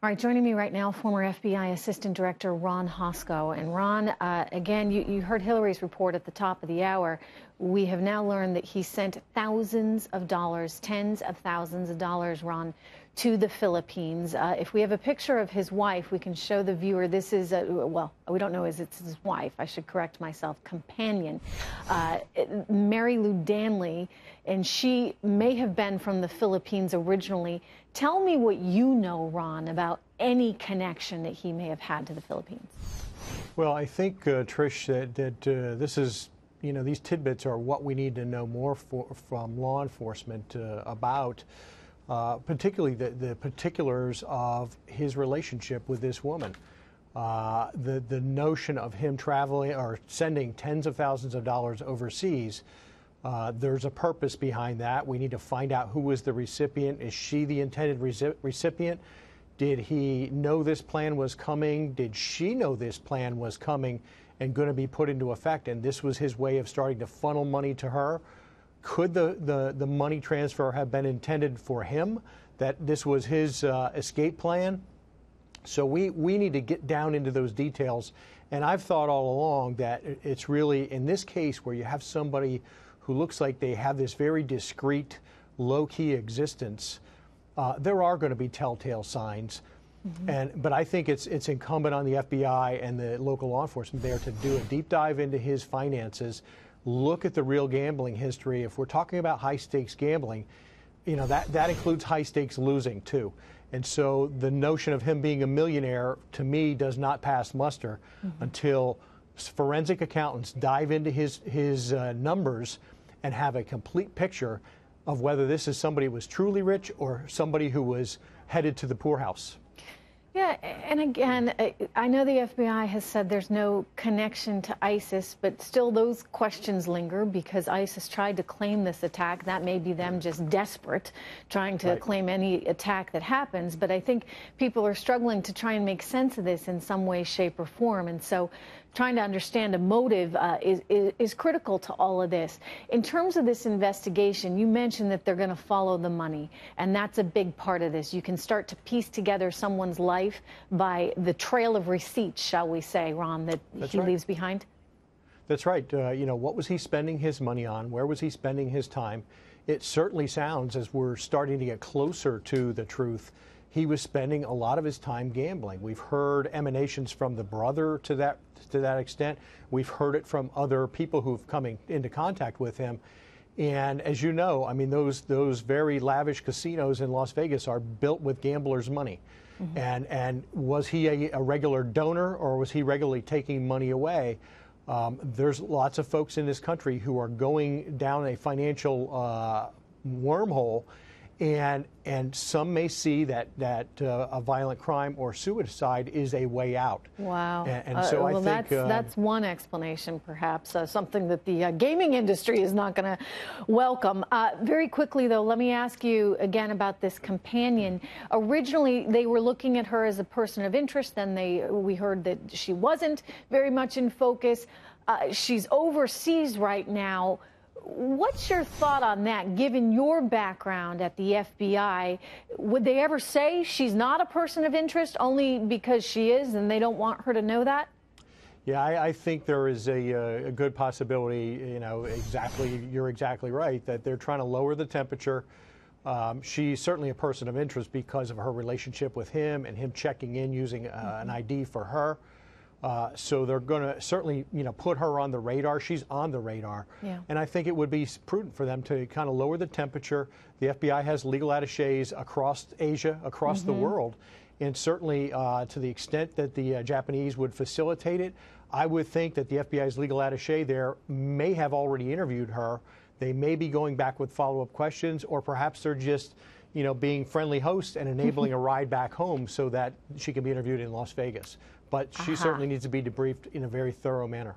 All right, joining me right now, former FBI Assistant Director Ron Hosko. And Ron, again, you heard Hillary's report at the top of the hour. We have now learned that he sent thousands of dollars, tens of thousands of dollars, Ron, to the Philippines. If we have a picture of his wife, we can show the viewer. This is, well, we don't know it's his wife. I should correct myself. Companion, Mary Lou Danley, and she may have been from the Philippines originally. Tell me what you know, Ron, about any connection that he may have had to the Philippines. Well, I think, Trish, that this is, these tidbits are what we need to know more from law enforcement about, particularly the particulars of his relationship with this woman. The notion of him traveling or sending tens of thousands of dollars overseas. There's a purpose behind that. We need to find out who was the recipient. Is she the intended recipient? Did he know this plan was coming? Did she know this plan was coming and going to be put into effect? And this was his way of starting to funnel money to her. Could the money transfer have been intended for him, that this was his escape plan? So we need to get down into those details. And I've thought all along that it's really, in this case, where you have somebody who looks like they have this very discreet, low-key existence, there are going to be telltale signs. But I think it's incumbent on the FBI and the local law enforcement there to do a deep dive into his finances, look at the real gambling history. If we're talking about high-stakes gambling, that includes high-stakes losing, too. And so the notion of him being a millionaire, to me, does not pass muster until forensic accountants dive into his numbers and have a complete picture of whether this is somebody who was truly rich or somebody who was headed to the poorhouse. Yeah, and again, I know the FBI has said there's no connection to ISIS, but still those questions linger because ISIS tried to claim this attack. That may be them just desperate, trying to claim any attack that happens. But I think people are struggling to try and make sense of this in some way, shape, or form. And so trying to understand a motive is critical to all of this. In terms of this investigation, you mentioned that they're going to follow the money, and that's a big part of this. You can start to piece together someone's life by the trail of receipts, shall we say, Ron, that he leaves behind? That's right. What was he spending his money on? Where was he spending his time? It certainly sounds, as we're starting to get closer to the truth, he was spending a lot of his time gambling. We've heard emanations from the brother to that extent. We've heard it from other people who've come into contact with him. And as you know, I mean, those very lavish casinos in Las Vegas are built with gamblers' money. And was he a regular donor, or was he regularly taking money away? There's lots of folks in this country who are going down a financial wormhole. And some may see that a violent crime or suicide is a way out. Wow. And so I think that's one explanation, perhaps, something that the gaming industry is not going to welcome. Very quickly, though, let me ask you again about this companion. Originally, they were looking at her as a person of interest. Then we heard that she wasn't very much in focus. She's overseas right now. What's your thought on that, given your background at the FBI? Would they ever say she's not a person of interest only because she is and they don't want her to know that? Yeah, I think there is a good possibility, you're exactly right, that they're trying to lower the temperature. She's certainly a person of interest because of her relationship with him and him checking in using an ID for her. So they're going to certainly, put her on the radar. She's on the radar. Yeah. And I think it would be prudent for them to kind of lower the temperature. The FBI has legal attachés across Asia, across the world. And certainly to the extent that the Japanese would facilitate it, I would think that the FBI's legal attaché there may have already interviewed her. They may be going back with follow-up questions, or perhaps they're just, being friendly hosts and enabling a ride back home so that she can be interviewed in Las Vegas. But she certainly needs to be debriefed in a very thorough manner.